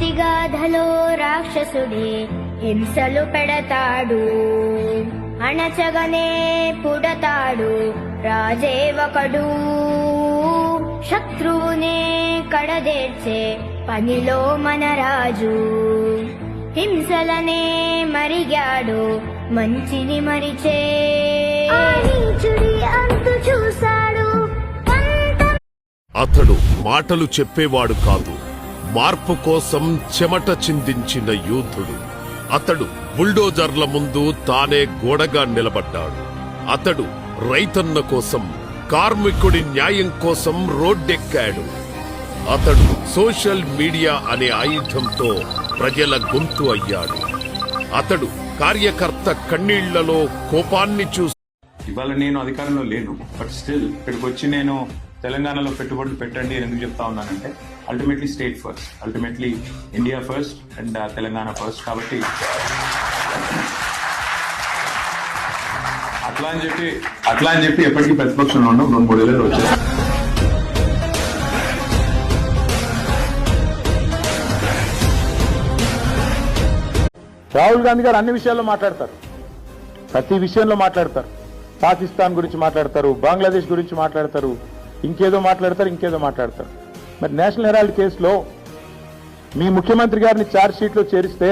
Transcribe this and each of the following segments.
గాథలో రాక్షసుడే హింసలు పెడతాడు, అణచగనే పుడతాడు రాజే ఒకడు, శత్రువునే కడదేర్చే పనిలో మన రాజు, హింసలనే మరిగాడు మంచిని మరిచే, నీచుడి అంతు చూశాడు. అతడు మాటలు చెప్పేవాడు కాదు, మార్పు కోసం చెమట చిందించిన యూథుడు. అతడు బుల్డోజర్ల ముందు తానే గోడగా నిలబడ్డాడు. అతడు రైతన్న కోసం, కార్మికుడి న్యాయం కోసం రోడ్డెక్కాడు. అతడు సోషల్ మీడియా అనే ఆయుధంతో ప్రజల గొంతు అయ్యాడు. అతడు కార్యకర్త కన్నీళ్లలో కోపాన్ని చూసి, ఇవాళ నేను అధికారంలో లేను, బట్ స్టిల్ ఇక్కడికి వచ్చి నేను తెలంగాణలో పెట్టుబడులు పెట్టండి అని ఎందుకు చెప్తా ఉన్నానంటే, ultimately state first, ultimately India first and Telangana first. కాబట్టి అట్లా అని చెప్పి ఎప్పటికీ ప్రతిపక్షంలో ఉండవు. 2-3 ఏళ్ళు వచ్చాయి. రాహుల్ గాంధీ గారు అన్ని విషయాల్లో మాట్లాడతారు, ప్రతి విషయంలో మాట్లాడతారు. పాకిస్తాన్ గురించి మాట్లాడతారు, బంగ్లాదేశ్ గురించి మాట్లాడతారు, ఇంకేదో మాట్లాడతారు. మరి నేషనల్ హెరాల్డ్ కేసులో మీ ముఖ్యమంత్రి గారిని ఛార్జ్ షీట్ లో చేరిస్తే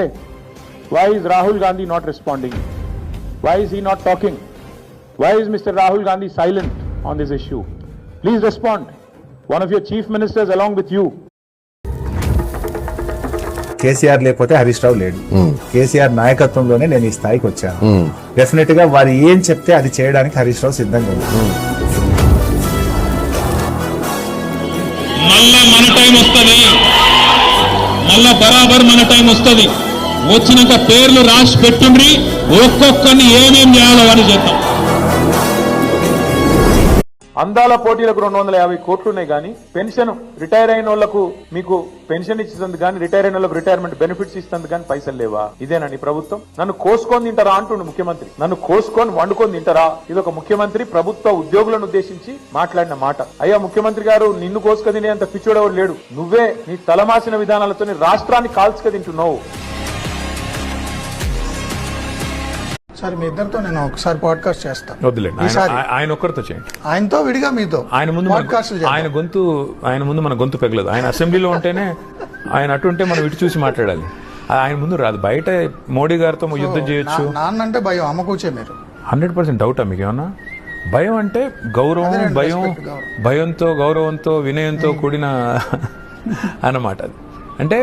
why is Rahul Gandhi not responding? Why is he not talking? Why is mister Rahul Gandhi silent on this issue? Please respond. One of your chief ministers along with you. KCR లేకపోతే హరీష్ రావు లేడు. కేసీఆర్ నాయకత్వంలోనే నేను ఈ స్థాయికి వచ్చాను. డెఫినెట్ గా వారు ఏం చెప్తే అది చేయడానికి హరీష్ రావు సిద్ధంగా ఉంది. మళ్ళా మన టైం వస్తుంది, మళ్ళా బరాబర్ మన టైం వస్తుంది. వచ్చినాక పేర్లు రాసి పెట్టుండ్రి, ఒక్కొక్కరిని ఏమేం చేయాలో అని చేద్దాం. అందాల పోటీలకు 250 కోట్లు ఉన్నాయి, కానీ పెన్షన్ రిటైర్ అయిన వాళ్లకు మీకు పెన్షన్ ఇస్తుంది కానీ రిటైర్ అయిన వాళ్ళకు రిటైర్మెంట్ బెనిఫిట్స్ ఇస్తుంది కానీ పైసలు లేవా? ఇదేనండి ప్రభుత్వం? నన్ను కోసుకొని తింటారా అంటుండు ముఖ్యమంత్రి. నన్ను కోసుకొని వండుకొని తింటారా? ఇది ఒక ముఖ్యమంత్రి ప్రభుత్వ ఉద్యోగులను ఉద్దేశించి మాట్లాడిన మాట. అయ్యా ముఖ్యమంత్రి గారు, నిన్ను కోసుక తినేంత పిచ్చోడెవరు లేడు. నువ్వే నీ తలమాసిన విధానాలతో రాష్ట్రాన్ని కాల్చుక తింటున్నావు. సార్ మీ ఇద్దరితో నేను ఒకసారి పాడ్కాస్ట్ చేస్తాను. వద్దులేండి, ఆయన ఒక్కరితో చేయండి. ఆయనతో విడిగా మీతో ఆయన ముందు ఆయన ముందు మన గొంతు పెగలదు. ఆయన అసెంబ్లీలో ఉంటేనే ఆయన అటుంటే మనం ఇటు చూసి మాట్లాడాలి. ఆయన ముందు రాదు. బయట మోడీ గారితో యుద్ధం చేయొచ్చు. నాన్నంటే భయం, అమ్మ కూర్చే మీరు 100% డౌటా మీకు ఏమన్నా? భయం అంటే గౌరవం, భయంతో, గౌరవంతో, వినయంతో కూడిన అన్నమాట. అది అంటే